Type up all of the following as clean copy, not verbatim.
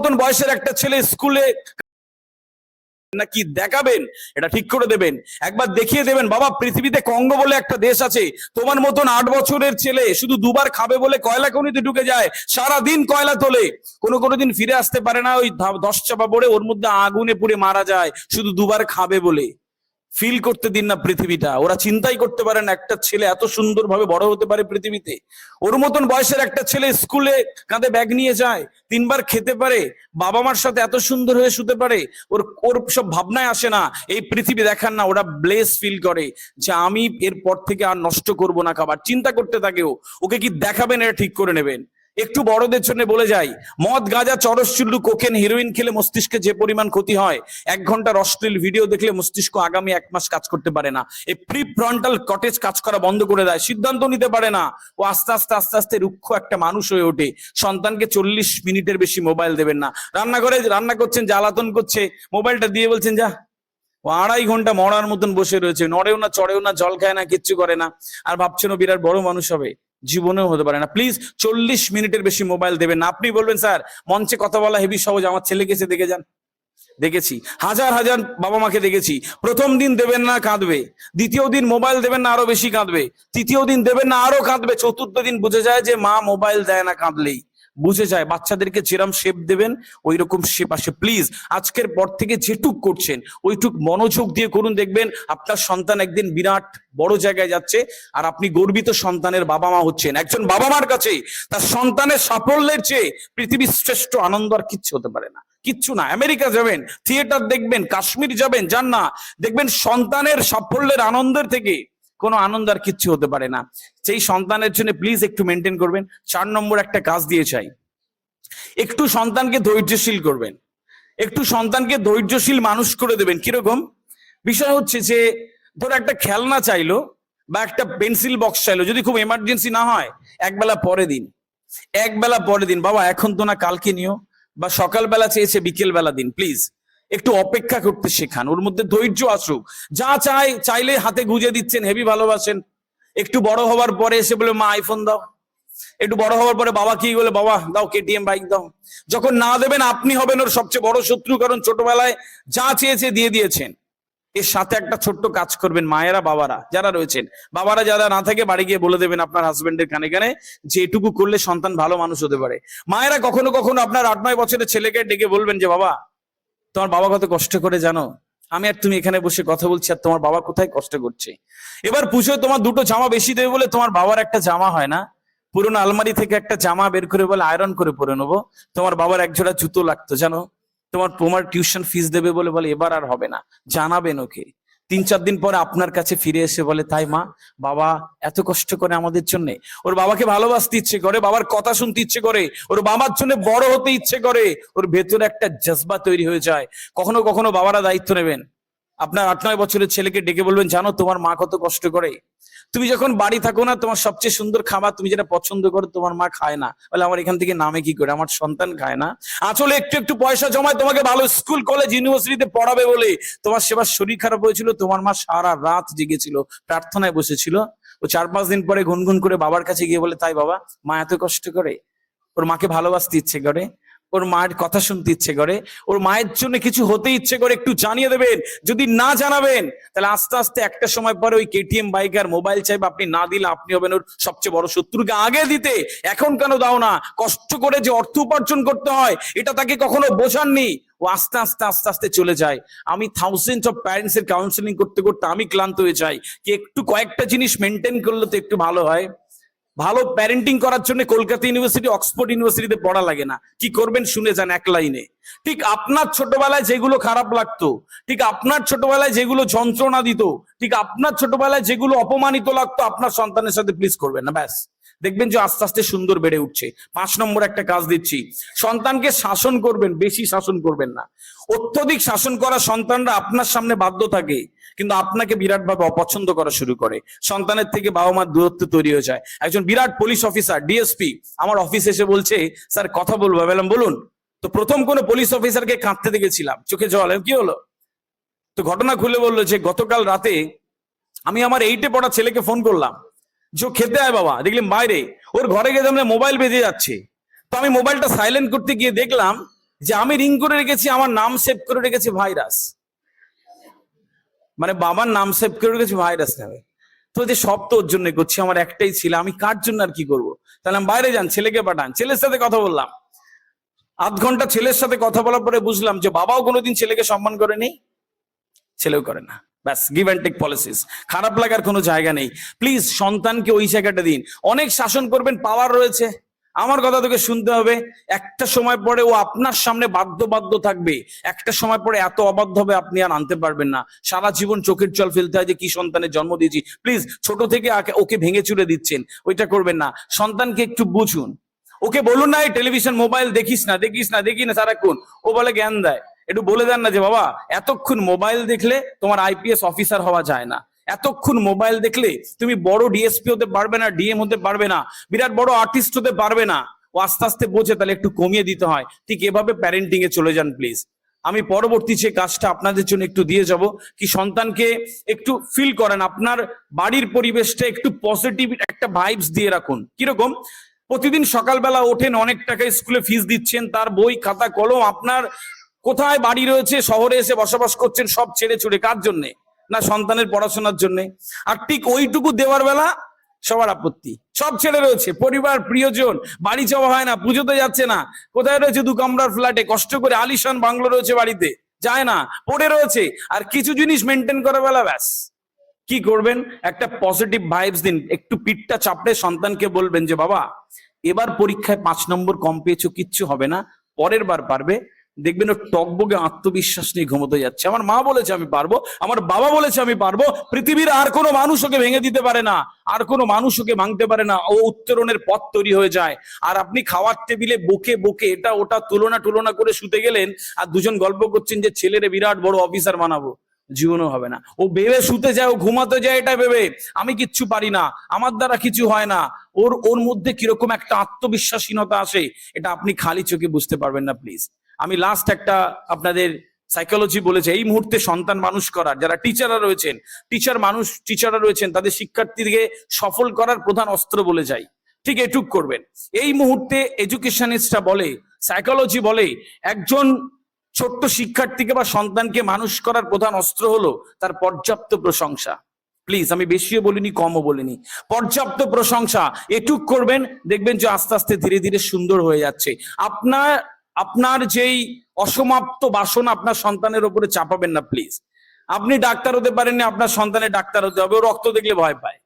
মতন বয়সের একটা ছেলে স্কুলে নাকি দেখাবেন, এটা ঠিক করে দেবেন, একবার দেখিয়ে দেবেন বাবা পৃথিবীতে কঙ্গো বলে একটা দেশ আছে, তোমার মতন 8 বছরের ছেলে শুধু দুবার খাবে বলে কয়লা খনিতে ঢুকে যায়, সারা দিন কয়লা তোলে, কোনো দিন ফিরে আসতে পারে না, ওই 10 চাপা পড়ে ওর মধ্যে আগুনে পুড়ে মারা যায় শুধু দুবার খাবে বলে। ফিল করতে দিন না পৃথিবীটা। ওরা চিন্তাই করতে পারে না একটা ছেলে এত সুন্দরভাবে বড় হতে পারে পৃথিবীতে। ওর মতন বয়সের একটা ছেলে স্কুলে কাঁধে ব্যাগ নিয়ে যায়, 3বার খেতে পারে, বাবা মার সাথে এত সুন্দর হয়ে শুতে পারে, ওর ওর সব ভাবনায় আসে না এই পৃথিবী দেখার না, ওরা ব্লেস ফিল করে যে আমি এরপর থেকে আর নষ্ট করব না খাবার, চিন্তা করতে থাকে। ওকে কি দেখাবেন এটা ঠিক করে নেবেন। একটু বড়দের জন্য বলে যাই, মদ গাঁজা চরস চুল্লু কোকেন হেরোইন খেলে মস্তিষ্কে যে পরিমাণ ক্ষতি হয়, 1 ঘন্টার অশ্লীল ভিডিও দেখলে মস্তিষ্ক আগামী 1 মাস কাজ করতে পারে না, এই প্রিফ্রন্টাল কর্টেক্স কাজ করা বন্ধ করে দেয়, সিদ্ধান্ত নিতে পারে না, ও আস্তে আস্তে রুক্ষ একটা মানুষ হয়ে ওঠে। সন্তানকে 40 মিনিটের বেশি মোবাইল দেবেন না। রান্নাঘরে রান্না করছেন, জ্বালাতন করছে, মোবাইলটা দিয়ে বলছেন যা, ও 2.5 ঘন্টা মরার মতন বসে রয়েছে, নড়েও না চড়েও না, জল খায় না, কিচ্ছু করে না, আর ভাবছেন ও বিরাট বড় মানুষ হবে, জীবনেও হতে পারে না। প্লিজ 40 মিনিটের বেশি মোবাইল দেবেন না। আপনি বলবেন স্যার মঞ্চে কথা বলা হেভি সহজ, আমার ছেলে গেছে দেখে যান। দেখেছি, হাজার হাজার বাবা মাকে দেখেছি, প্রথম দিন দেবেন না কাঁদবে, দ্বিতীয় দিন মোবাইল দেবেন না আরো বেশি কাঁদবে, তৃতীয় দিন দেবেন না আরো কাঁদবে, চতুর্থ দিন বুঝে যায় যে মা মোবাইল দেয় না কাঁদলেই, বুঝে যায়। বাচ্চাদেরকে যেরকম শেপ দেবেন ওই রকম শেপ আসে। প্লিজ আজকের পর থেকে যেটুক করছেন ওইটুক মনোযোগ দিয়ে করুন, দেখবেন আপনার সন্তান একদিন বিরাট বড় জায়গায় যাচ্ছে, আর আপনি গর্বিত সন্তানের বাবা মা হচ্ছেন। একজন বাবা মার কাছে তার সন্তানের সাফল্যের চেয়ে পৃথিবীর শ্রেষ্ঠ আনন্দ আর কিচ্ছু হতে পারে না, কিচ্ছু না। আমেরিকা যাবেন, থিয়েটার দেখবেন, কাশ্মীর যাবেন, যান না, দেখবেন সন্তানের সাফল্যের আনন্দের থেকে কোনো আনন্দ আর কিচ্ছু হতে পারে না। সেই সন্তানের জন্য প্লিজ একটু মেনটেন করবেন। 4 নম্বর একটা কাজ দিয়ে চাই, একটু সন্তানকে ধৈর্যশীল করবেন, একটু সন্তানকে ধৈর্যশীল মানুষ করে দেবেন। কিরকম বিষয় হচ্ছে যে, ধরো একটা খেলনা চাইলো বা একটা পেন্সিল বক্স চাইলো, যদি খুব এমার্জেন্সি না হয় একবেলা পরে দিন, একবেলা পরে দিন, বাবা এখন তো না কালকে নিও, বা সকালবেলা চেয়েছে বিকেল বেলা দিন। প্লিজ একটু অপেক্ষা করতে শেখান, ওর মধ্যে ধৈর্য আসুক। যা চাইলে হাতে গুজে দিচ্ছেন, হেভি ভালোবাসেন, একটু বড় হওয়ার পরে এসে বলে মা আইফোন দাও, একটু বড় হওয়ার পরে বাবা কি বলে, বাবা দাও কেটিএম বাইক দাও। যখন না দেবেন আপনি হবেন ওর সবচেয়ে বড় শত্রু, কারণ ছোটবেলায় যা চেয়েছে দিয়ে দিয়েছেন। এর সাথে একটা ছোট্ট কাজ করবেন মায়েরা বাবারা যারা রয়েছেন, বাবারা যারা না থাকে বাড়ি গিয়ে বলে দেবেন আপনার হাজবেন্ডের কানে কানে যে এটুকু করলে সন্তান ভালো মানুষ হতে পারে। মায়েরা কখনো কখনো আপনার 8-9 বছরের ছেলেকে ডেকে বলবেন যে বাবা তোমার বাবা কত কষ্ট করে জানো, আমি আর তুমি এখানে বসে কথা বলছি আর তোমার বাবা কোথায় কষ্ট করছে। এবার পুজোয় তোমার 2টো জামা বেশি দেবে বলে তোমার বাবার একটা জামা হয় না, পুরোনো আলমারি থেকে একটা জামা বের করে বলে আয়রন করে পরে নেবো। তোমার বাবার 1 জোড়া জুতো লাগতো জানো, তোমার টিউশন ফিস দেবে বলে এবার আর হবে না, জানাবেন ওকে। 3-4 দিন পরে আপনার কাছে ফিরে এসে বলে তাই মা বাবা এত কষ্ট করে আমাদের জন্য। ওর বাবাকে ভালোবাসতে ইচ্ছে করে, বাবার কথা শুনতে ইচ্ছে করে, ওর বাবার জন্য বড় হতে ইচ্ছে করে, ওর ভেতরে একটা জজবা তৈরি হয়ে যায়। কখনো কখনো বাবারা দায়িত্ব নেবেন, আপনার 8-9 বছরের ছেলেকে ডেকে বলবেন জানো তোমার মা কত কষ্ট করে, তুমি যখন বাড়ি থাকো না তোমার সবচেয়ে সুন্দর খাবার তুমি যেটা পছন্দ করো তোমার মা খায় না, বলে আমার এখান থেকে নামে কি করে, আমার সন্তান খায় না। আসলে একটু একটু পয়সা জমায় তোমাকে ভালো স্কুল কলেজ ইউনিভার্সিটিতে পড়াবে বলে, তোমার সেবার শরীর খারাপ হয়েছিল, তোমার মা সারা রাত জেগেছিল, প্রার্থনায় বসেছিল। ও 4-5 দিন পরে গুনগুন করে বাবার কাছে গিয়ে বলে তাই বাবা মা এত কষ্ট করে, ওর মাকে ভালোবাসতে ইচ্ছে করে, ওর মায়ের কথা শুনতে ইচ্ছে করে, ওর মায়ের জন্য কিছু হতে ইচ্ছে করে, একটু জানিয়ে দেবেন। যদি না জানাবেন তাহলে আস্তে আস্তে একটা সময় পরে ওই কেটিএম বাইক আর মোবাইল চাইবে, আপনি না দিলে আপনি হবেন ওর সবচেয়ে বড় শত্রুকে। আগে দিতে এখন কেন দাও না, কষ্ট করে যে অর্থ উপার্জন করতে হয় এটা তাকে কখনো বোঝাননি, ও আস্তে আস্তে চলে যায়। আমি থাউজেন্ডস অফ প্যারেন্টস এর কাউন্সিলিং করতে করতে আমি ক্লান্ত হয়ে যাই কি একটু কয়েকটা জিনিস মেনটেন করলে তো একটু ভালো হয়। ভালো প্যারেন্টিং করার জন্য কলকাতা ইউনিভার্সিটি অক্সফোর্ড ইউনিভার্সিটিতে পড়া লাগে না। কি করবেন শুনে যান 1 লাইনে। ঠিক আপনার ছোটবেলায় যেগুলো খারাপ লাগতো, ঠিক আপনার ছোটবেলায় যেগুলো যন্ত্রণা দিত, ঠিক আপনার ছোটবেলায় যেগুলো অপমানিত লাগতো আপনার সন্তানের সাথে প্লিজ করবেন না, ব্যাস দেখবেন যে আস্তে আস্তে সুন্দর বেড়ে উঠছে। 5 নম্বর একটা কাজ দিচ্ছি, সন্তানকে শাসন করবেন, বেশি শাসন করবেন না। অত্যধিক শাসন করা সন্তানরা আপনার সামনে বাধ্য থাকে কিন্তু আপনাকে বিরাট ভাবে অপছন্দ করা শুরু করে, সন্তানের থেকে বাবা মার দূরত্ব তৈরি হয়ে যায়। একজন বিরাট পুলিশ অফিসার ডিএসপি আমার অফিসে এসে বলছে স্যার কথা বলবো, বললাম বলুন। তো প্রথম কোন পুলিশ অফিসারকে কাঁদতে দেখেছিলাম, চোখে জল, কি হলো? তো ঘটনা খুলে বললো যে গতকাল রাতে আমি আমার 8-এ পড়া ছেলেকে ফোন করলাম যে খেতে আয় বাবা, দেখলাম বাইরে ওর ঘরে গিয়ে মোবাইল বেজে যাচ্ছে। তো আমি মোবাইলটা সাইলেন্ট করতে গিয়ে দেখলাম যে আমি রিং করে রেখেছি, আমার নাম সেভ করে রেখেছে ভাইরাস, মানে বাবার নাম সেভ করে রেখেছে ভাইরাস নামে। তো যে সব তো ওর জন্য করছি, আমার একটাই ছিল, আমি কার জন্য আর কি করব? তাহলে আমি বাইরে যান, ছেলেকে পাঠান। ছেলের সাথে কথা বললাম, আধ ঘন্টা ছেলের সাথে কথা বলার পরে বুঝলাম যে বাবাও কোনোদিন ছেলেকে সম্মান করেনি, ছেলেও করে না। ব্যাস, গিভ অ্যান্ড টেক পলিসিস। খারাপ লাগার কোনো জায়গা নেই। প্লিজ সন্তানকে ওই জায়গাটা দিন। অনেক শাসন করবেন, পাওয়ার রয়েছে, আমার কথা তোকে শুনতে হবে। একটা সময় পরে ও আপনার সামনে বাধ্য বাধ্য থাকবে, একটা সময় পরে এত অবাধ্য হবে আপনি আর আনতে পারবেন না। সারা জীবন চোখের জল ফেলতে হয় যে কি সন্তানের জন্ম দিয়েছি। প্লিজ, ছোট থেকে ওকে ভেঙে চুরে দিচ্ছেন, ওইটা করবেন না। সন্তানকে একটু বুঝুন, ওকে বলুন না এই টেলিভিশন মোবাইল দেখিস না, দেখিস না, দেখি না সারাক্ষণ। ও বলে জ্ঞান দেয়, একটু বলে দেন না যে বাবা এতক্ষণ মোবাইল দেখলে তোমার আইপিএস অফিসার হওয়া যায় না, এতক্ষণ মোবাইল দেখলে তুমি বড় ডিএসপি হতে পারবে না, ডিএম হতে পারবে না, বিরাট বড় আর্টিস্ট হতে পারবে না। ও আস্তে আস্তে বোঝে, তাহলে একটু কমিয়ে দিতে হয়। ঠিক এভাবে প্যারেন্টিং এ চলে যান প্লিজ। আমি পরবর্তী যে কাজটা আপনাদের জন্য একটু দিয়ে যাব, কি সন্তানকে একটু ফিল করেন, আপনার বাড়ির পরিবেশটা একটু পজিটিভ একটা ভাইবস দিয়ে রাখুন। কিরকম? প্রতিদিন সকালবেলা ওঠেন, অনেক টাকা স্কুলে ফিস দিচ্ছেন, তার বই খাতা কলম, আপনার কোথায় বাড়ি রয়েছে, শহরে এসে বসবাস করছেন, সব ছেড়ে ছুড়ে কার জন্যে? না সন্তানের পড়াশোনার জন্য। আর ঠিক ওইটুকু দেওয়ার বেলা সবার আপত্তি, সব ছেড়ে রয়েছে, পরিবার প্রিয়জন, বাড়ি যাওয়া হয় না, পুজোতে যাচ্ছে না, কোথায় রয়েছে 2 কামরার ফ্ল্যাটে, কষ্ট করে আলিশান বাংলো রয়েছে বাড়িতে, যায় না, পড়ে রয়েছে। আর কিছু জিনিস মেনটেন করার বেলা ব্যাস কি করবেন? একটা পজিটিভ ভাইবস দিন, একটু পিঠটা চাপড়ে সন্তানকে বলবেন যে বাবা এবার পরীক্ষায় 5 নম্বর কম পেয়েছো, কিচ্ছু হবে না, পরের বার পারবে। দেখবেন ও টকবগে আত্মবিশ্বাস নিয়ে ঘুমোতে যাচ্ছে। আমার মা বলেছে আমি পারবো, আমার বাবা বলেছে আমি পারবো, পৃথিবীর আর কোনো মানুষ ওকে ভেঙে দিতে পারে না, আর কোনো মানুষ ওকে ভাঙতে পারে না। ও উত্তরণের পথ তৈরি হয়ে যায়। আর আপনি খাওয়ার টেবিলে বকে বকে এটা ওটা তুলনা করে শুতে গেলেন, আর দুজন গল্প করছেন যে ছেলেরে বিরাট বড় অফিসার বানাবো, জীবনও হবে না। ও ভেবে শুতে যায়, ও ঘুমাতে যায় এটা ভেবে আমি কিচ্ছু পারি না, আমার দ্বারা কিছু হয় না। ওর মধ্যে কিরকম একটা আত্মবিশ্বাসহীনতা আসে, এটা আপনি খালি চোখে বুঝতে পারবেন না। প্লিজ, আমি লাস্ট একটা আপনাদের সাইকোলজি বলেছে, এই মুহূর্তে সন্তান মানুষ করার যারা টিচাররা রয়েছেন তাদের শিক্ষার্থীকে সফল করার প্রধান অস্ত্র বলে যাই, ঠিক এটুক করবেন। এই মুহূর্তে এডুকেশনিস্টরা বলে, সাইকোলজি বলে, একজন ছোট্ট শিক্ষার্থীকে বা সন্তানকে মানুষ করার প্রধান অস্ত্র হলো তার পর্যাপ্ত প্রশংসা। প্লিজ, আমি বেশিও বলিনি কমও বলিনি, পর্যাপ্ত প্রশংসা এটুক করবেন, দেখবেন যে আস্তে আস্তে ধীরে ধীরে সুন্দর হয়ে যাচ্ছে। আপনার যেই অসমাপ্ত বাসনা আপনার সন্তানের উপরে চাপাবেন না প্লিজ। আপনি ডাক্তার হতে পারেননি, আপনার সন্তানের ডাক্তার হতে হবে। ও রক্ত দেখলে ভয় পায়,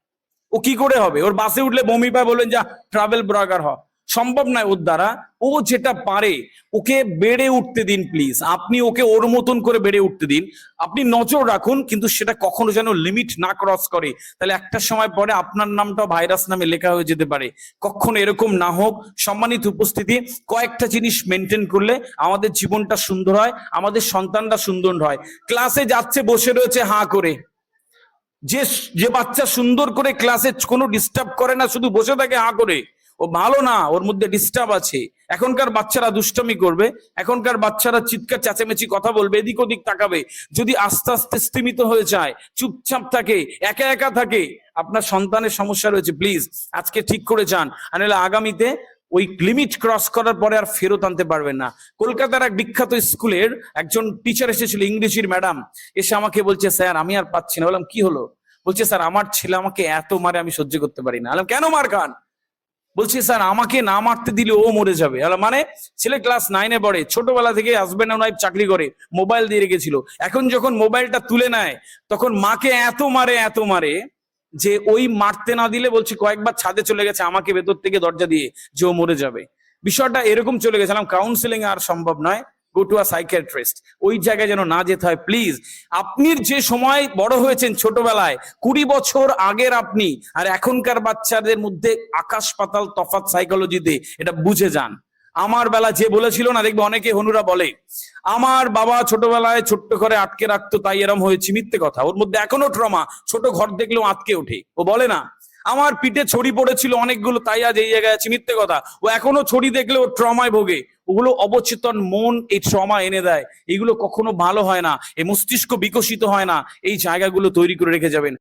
ও কি করে হবে? ওর বাসে উঠলে বমি পায়, বলবেন যা ট্রাভেল ব্লগার হ, সম্ভব নয় ওর দ্বারা। ও যেটা পারে ওকে বেড়ে উঠতে দিন প্লিজ। আপনি ওকে ওর মতন করে বেড়ে উঠতে দিন, আপনি নজর রাখুন, কিন্তু সেটা কখনো যেন লিমিট না ক্রস করে, তাহলে একটা সময় পরে আপনার নামটা ভাইরাস নামে লেখা হয়ে যেতে পারে। কখনো এরকম না হোক। সম্মানিত উপস্থিতি, কয়েকটা জিনিস মেনটেন করলে আমাদের জীবনটা সুন্দর হয়, আমাদের সন্তানরা সুন্দর হয়। ক্লাসে যাচ্ছে, বসে রয়েছে হাঁ করে, যে বাচ্চা সুন্দর করে ক্লাসে কোনো ডিস্টার্ব করে না, শুধু বসে থাকে হাঁ করে, ও ভালো না, ওর মধ্যে ডিস্টার্ব আছে। এখনকার বাচ্চারা দুষ্টামি করবে, এখনকার বাচ্চারা চিৎকার চেঁচামেচি কথা বলবে, এদিক ওদিক তাকাবে। যদি আস্তে আস্তে স্তিমিত হয়ে যায়, চুপচাপ থাকে, একা একা থাকে, আপনার সন্তানের সমস্যা রয়েছে। প্লিজ আজকে ঠিক করে যান, আর নাহলে আগামীতে ওই লিমিট ক্রস করার পরে আর ফেরত আনতে পারবেন না। কলকাতার এক বিখ্যাত স্কুলের একজন টিচার এসেছিল, ইংরেজির ম্যাডাম, এসে আমাকে বলছে স্যার আমি আর পাচ্ছি না। বললাম কি হলো? বলছে স্যার আমার ছেলে আমাকে এত মারে, আমি সহ্য করতে পারি না। বললাম কেন মার খান? বলছি স্যার আমাকে না মারতে দিলে ও মরে যাবে। মানে ছেলে ক্লাস 9-এ পড়ে, ছোটবেলা থেকে হাজবেন্ড এন্ড ওয়াইফ চাকরি করে, মোবাইল দিয়ে রেখেছিল। এখন যখন মোবাইলটা তুলে নেয় তখন মাকে এত মারে যে ওই মারতে না দিলে বলছে কয়েকবার ছাদে চলে গেছে আমাকে ভেতর থেকে দরজা দিয়ে, যে ও মরে যাবে। বিষয়টা এরকম চলে গেছিলাম, কাউন্সিলিং আর সম্ভব নয়, গো টু আ সাইকিয়াট্রিস্ট। ওই জায়গায় যেন না যেতে হয় প্লিজ। আপনি যে সময় বড় হয়েছেন ছোটবেলায়, 20 বছর আগের আপনি আর এখনকার বাচ্চাদের মধ্যে আকাশ পাতাল তফাৎ সাইকোলজিতে, এটা বুঝে যান। আমার বেলা যে বলেছিল না, দেখবে অনেকে হনুরা বলে আমার বাবা ছোটবেলায় ছোট্ট ঘরে আটকে রাখতো তাই এরম হয়েছে, মিথ্যে কথা। ওর মধ্যে এখনো ট্রমা, ছোট ঘর দেখলেও আটকে ওঠে। ও বলে না আমার পিঠে ছড়ি পড়েছিল অনেকগুলো তাই আজ এই জায়গায় আছে, মিথ্যে কথা। ও এখনো ছড়ি দেখলে ও ট্রমায় ভোগে। ওগুলো অবচেতন মন এই ট্রমা এনে দেয়, এগুলো কখনো ভালো হয় না, এই মস্তিষ্ক বিকশিত হয় না। এই জায়গাগুলো তৈরি করে রেখে যাবেন।